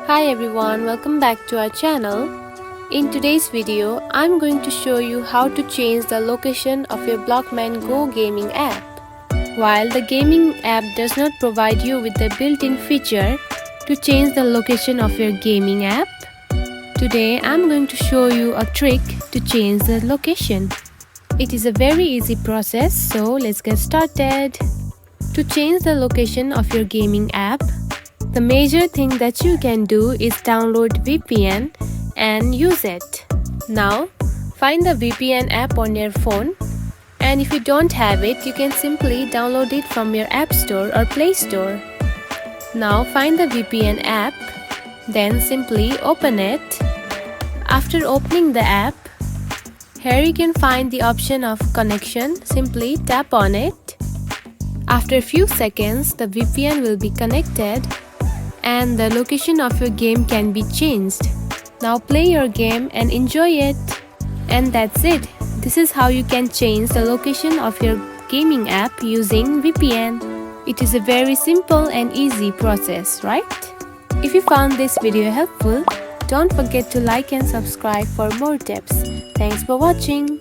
Hi everyone, welcome back to our channel. In today's video, I'm going to show you how to change the location of your Blockman Go gaming app. While the gaming app does not provide you with the built-in feature to change the location of your gaming app, today I'm going to show you a trick to change the location. It is a very easy process, so let's get started. To change the location of your gaming app, the major thing that you can do is download VPN and use it. Now, find the VPN app on your phone, and if you don't have it, you can simply download it from your App Store or Play Store. Now, find the VPN app, then simply open it. After opening the app, here you can find the option of connection. Simply tap on it. After a few seconds, the VPN will be connected and the location of your game can be changed. Now play your game and enjoy it. And that's it. This is how you can change the location of your gaming app using VPN. It is a very simple and easy process, right? If you found this video helpful, don't forget to like and subscribe for more tips. Thanks for watching.